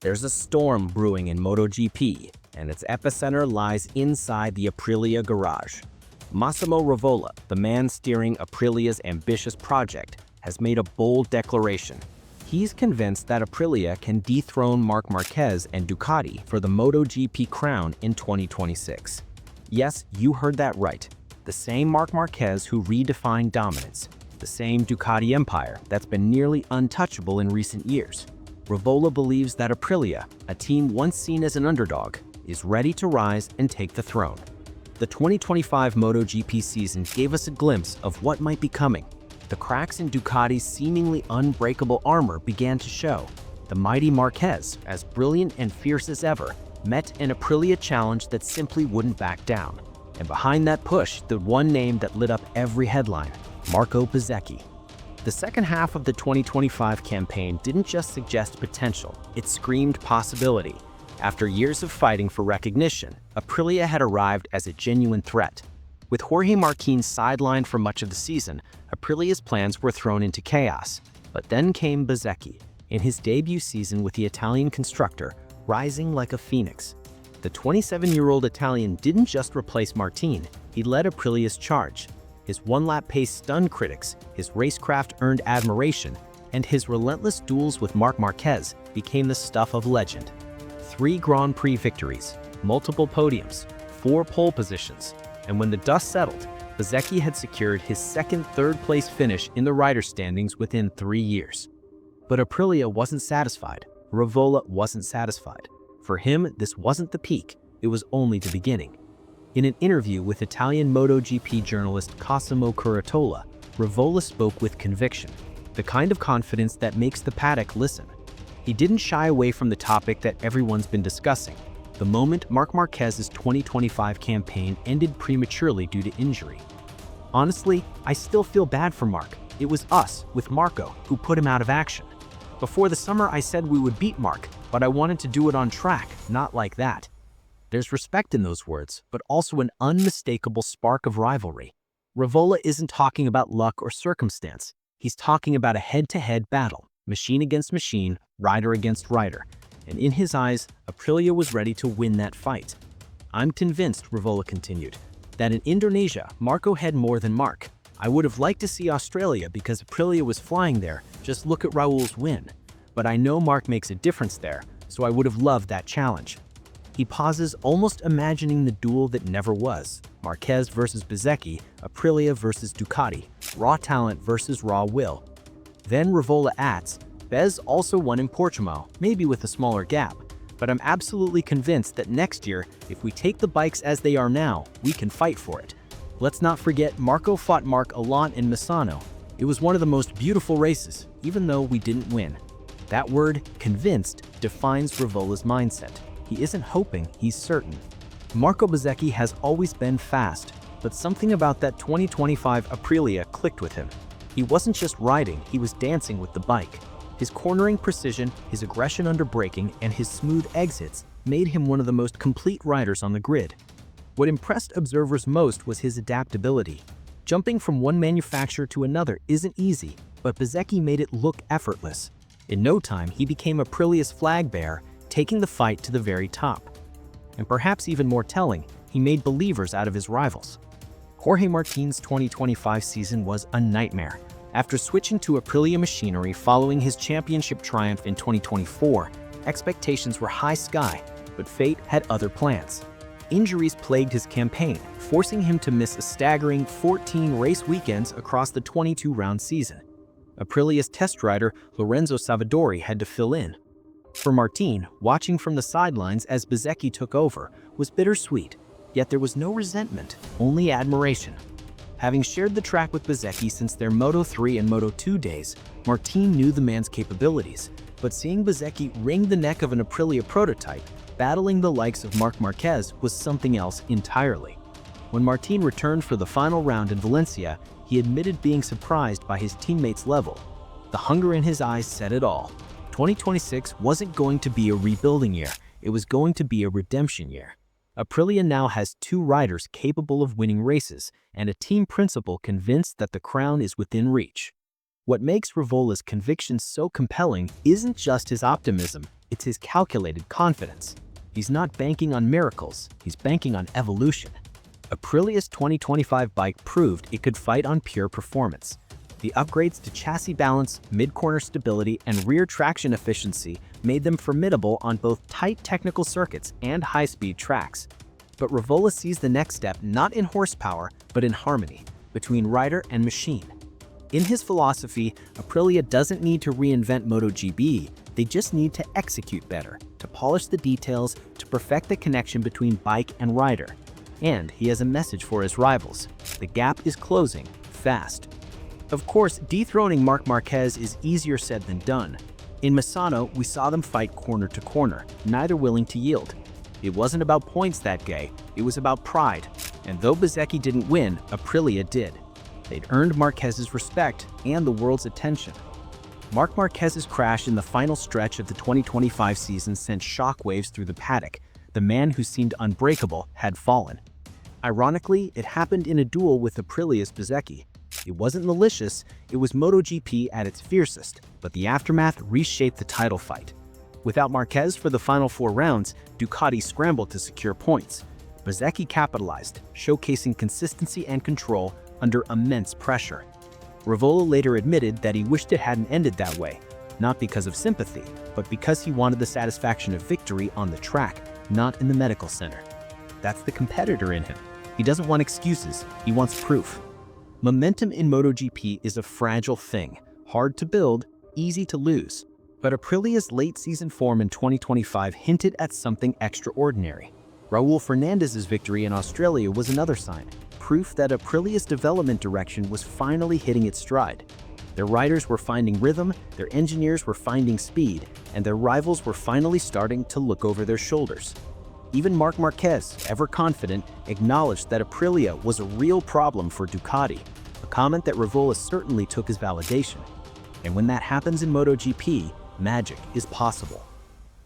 There's a storm brewing in MotoGP, and its epicenter lies inside the Aprilia garage. Massimo Rivola, the man steering Aprilia's ambitious project, has made a bold declaration. He's convinced that Aprilia can dethrone Marc Marquez and Ducati for the MotoGP crown in 2026. Yes, you heard that right. The same Marc Marquez who redefined dominance. The same Ducati empire that's been nearly untouchable in recent years. Rivola believes that Aprilia, a team once seen as an underdog, is ready to rise and take the throne. The 2025 MotoGP season gave us a glimpse of what might be coming. The cracks in Ducati's seemingly unbreakable armor began to show. The mighty Marquez, as brilliant and fierce as ever, met an Aprilia challenge that simply wouldn't back down. And behind that push, the one name that lit up every headline, Marco Bezzecchi. The second half of the 2025 campaign didn't just suggest potential, it screamed possibility. After years of fighting for recognition, Aprilia had arrived as a genuine threat. With Jorge Marquez sidelined for much of the season, Aprilia's plans were thrown into chaos. But then came Bezzecchi, in his debut season with the Italian constructor, rising like a phoenix. The 27-year-old Italian didn't just replace Martin, he led Aprilia's charge. His one-lap pace stunned critics, his racecraft earned admiration, and his relentless duels with Marc Marquez became the stuff of legend. 3 Grand Prix victories, multiple podiums, 4 pole positions, and when the dust settled, Bezzecchi had secured his second third-place finish in the rider standings within 3 years. But Aprilia wasn't satisfied. Rivola wasn't satisfied. For him, this wasn't the peak, it was only the beginning. In an interview with Italian MotoGP journalist Cosimo Curatola, Rivola spoke with conviction, the kind of confidence that makes the paddock listen. He didn't shy away from the topic that everyone's been discussing, the moment Marc Marquez's 2025 campaign ended prematurely due to injury. Honestly, I still feel bad for Marc. It was us, with Marco, who put him out of action. Before the summer, I said we would beat Marc, but I wanted to do it on track, not like that. There's respect in those words, but also an unmistakable spark of rivalry. Rivola isn't talking about luck or circumstance. He's talking about a head-to-head battle, machine against machine, rider against rider. And in his eyes, Aprilia was ready to win that fight. I'm convinced, Rivola continued, that in Indonesia, Marco had more than Marc. I would have liked to see Australia because Aprilia was flying there, just look at Raul's win. But I know Marc makes a difference there, so I would have loved that challenge. He pauses, almost imagining the duel that never was. Marquez versus Bezzecchi, Aprilia versus Ducati, raw talent versus raw will. Then Rivola adds, Bez also won in Portimao, maybe with a smaller gap, but I'm absolutely convinced that next year, if we take the bikes as they are now, we can fight for it. Let's not forget Marco fought Marc a lot in Misano. It was one of the most beautiful races, even though we didn't win. That word, convinced, defines Rivola's mindset. He isn't hoping, he's certain. Marco Bezzecchi has always been fast, but something about that 2025 Aprilia clicked with him. He wasn't just riding, he was dancing with the bike. His cornering precision, his aggression under braking, and his smooth exits made him one of the most complete riders on the grid. What impressed observers most was his adaptability. Jumping from one manufacturer to another isn't easy, but Bezzecchi made it look effortless. In no time, he became Aprilia's flag bearer, taking the fight to the very top. And perhaps even more telling, he made believers out of his rivals. Jorge Martin's 2025 season was a nightmare. After switching to Aprilia machinery following his championship triumph in 2024, expectations were high sky, but fate had other plans. Injuries plagued his campaign, forcing him to miss a staggering 14 race weekends across the 22-round season. Aprilia's test rider, Lorenzo Savadori, had to fill in. For Martin, watching from the sidelines as Bezzecchi took over was bittersweet, yet there was no resentment, only admiration. Having shared the track with Bezzecchi since their Moto3 and Moto2 days, Martin knew the man's capabilities, but seeing Bezzecchi wring the neck of an Aprilia prototype, battling the likes of Marc Marquez, was something else entirely. When Martin returned for the final round in Valencia, he admitted being surprised by his teammates' level. The hunger in his eyes said it all. 2026 wasn't going to be a rebuilding year, it was going to be a redemption year. Aprilia now has 2 riders capable of winning races and a team principal convinced that the crown is within reach. What makes Rivola's conviction so compelling isn't just his optimism, It's his calculated confidence. He's not banking on miracles, he's banking on evolution. Aprilia's 2025 bike proved it could fight on pure performance. The upgrades to chassis balance, mid-corner stability, and rear traction efficiency made them formidable on both tight technical circuits and high-speed tracks. But Rivola sees the next step not in horsepower, but in harmony between rider and machine. In his philosophy, Aprilia doesn't need to reinvent MotoGP, they just need to execute better, to polish the details, to perfect the connection between bike and rider. And he has a message for his rivals. The gap is closing, fast. Of course, dethroning Marc Marquez is easier said than done. In Misano, we saw them fight corner to corner, neither willing to yield. It wasn't about points that day, it was about pride. And though Bezzecchi didn't win, Aprilia did. They'd earned Marquez's respect and the world's attention. Marc Marquez's crash in the final stretch of the 2025 season sent shockwaves through the paddock. The man who seemed unbreakable had fallen. Ironically, it happened in a duel with Aprilia's Bezzecchi. It wasn't malicious, it was MotoGP at its fiercest, but the aftermath reshaped the title fight. Without Marquez for the final 4 rounds, Ducati scrambled to secure points. Bezzecchi capitalized, showcasing consistency and control under immense pressure. Rivola later admitted that he wished it hadn't ended that way, not because of sympathy, but because he wanted the satisfaction of victory on the track, not in the medical center. That's the competitor in him. He doesn't want excuses, he wants proof. Momentum in MotoGP is a fragile thing, hard to build, easy to lose. But Aprilia's late-season form in 2025 hinted at something extraordinary. Raul Fernandez's victory in Australia was another sign, proof that Aprilia's development direction was finally hitting its stride. Their riders were finding rhythm, their engineers were finding speed, and their rivals were finally starting to look over their shoulders. Even Marc Marquez, ever confident, acknowledged that Aprilia was a real problem for Ducati, a comment that Rivola certainly took as validation. And when that happens in MotoGP, magic is possible.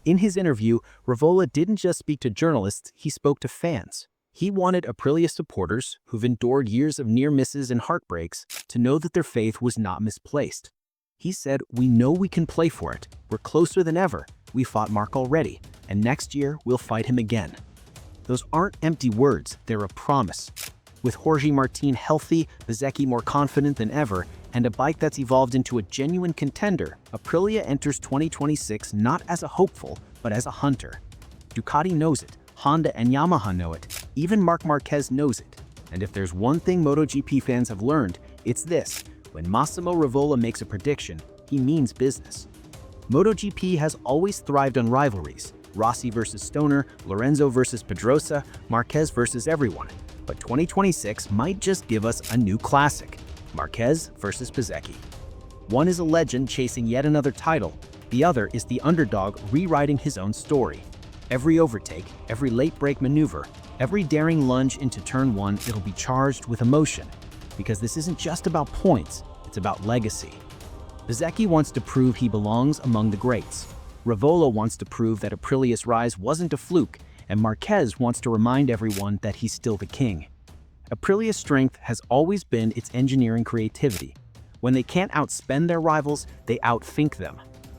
In his interview, Rivola didn't just speak to journalists, he spoke to fans. He wanted Aprilia supporters, who've endured years of near misses and heartbreaks, to know that their faith was not misplaced. He said, "We know we can play for it. We're closer than ever. We fought Marc already, and next year we'll fight him again." Those aren't empty words, they're a promise. With Jorge Martin healthy, Bezzecchi more confident than ever, and a bike that's evolved into a genuine contender, Aprilia enters 2026 not as a hopeful, but as a hunter. Ducati knows it, Honda and Yamaha know it, even Marc Marquez knows it. And if there's one thing MotoGP fans have learned, it's this: when Massimo Rivola makes a prediction, he means business. MotoGP has always thrived on rivalries. Rossi versus Stoner, Lorenzo versus Pedrosa, Marquez versus everyone. But 2026 might just give us a new classic: Marquez versus Bezzecchi. One is a legend chasing yet another title, the other is the underdog rewriting his own story. Every overtake, every late break maneuver, every daring lunge into turn 1, it'll be charged with emotion. Because this isn't just about points, it's about legacy. Bezzecchi wants to prove he belongs among the greats. Rivola wants to prove that Aprilia's rise wasn't a fluke, and Marquez wants to remind everyone that he's still the king. Aprilia's strength has always been its engineering creativity. When they can't outspend their rivals, they outthink them.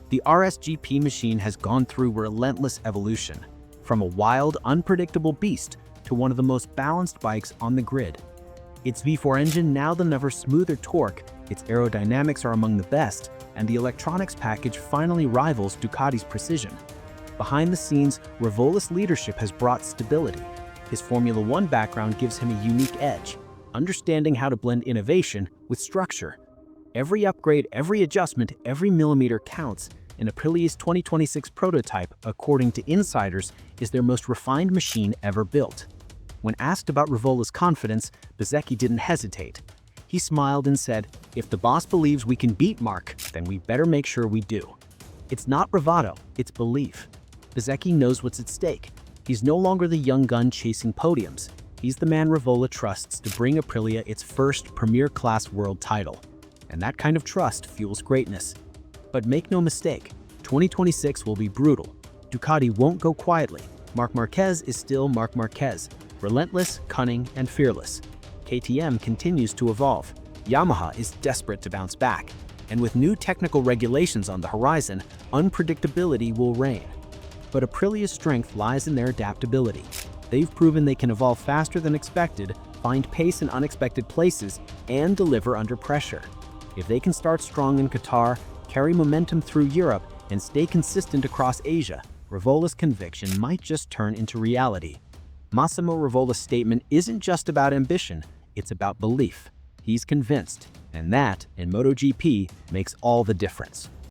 The RSGP machine has gone through relentless evolution, from a wild, unpredictable beast to one of the most balanced bikes on the grid. Its V4 engine now delivers smoother torque, its aerodynamics are among the best, and the electronics package finally rivals Ducati's precision. Behind the scenes, Rivola's leadership has brought stability. His Formula One background gives him a unique edge, understanding how to blend innovation with structure. Every upgrade, every adjustment, every millimeter counts, and Aprilia's 2026 prototype, according to insiders, is their most refined machine ever built. When asked about Rivola's confidence, Bezzecchi didn't hesitate. He smiled and said, "If the boss believes we can beat Marc, then we better make sure we do." It's not bravado, it's belief. Bezzecchi knows what's at stake. He's no longer the young gun chasing podiums. He's the man Rivola trusts to bring Aprilia its first premier-class world title. And that kind of trust fuels greatness. But make no mistake, 2026 will be brutal. Ducati won't go quietly. Marc Marquez is still Marc Marquez, relentless, cunning, and fearless. KTM continues to evolve. Yamaha is desperate to bounce back. And with new technical regulations on the horizon, unpredictability will reign. But Aprilia's strength lies in their adaptability. They've proven they can evolve faster than expected, find pace in unexpected places, and deliver under pressure. If they can start strong in Qatar, carry momentum through Europe, and stay consistent across Asia, Rivola's conviction might just turn into reality. Massimo Rivola's statement isn't just about ambition, it's about belief. He's convinced, and that, in MotoGP, makes all the difference.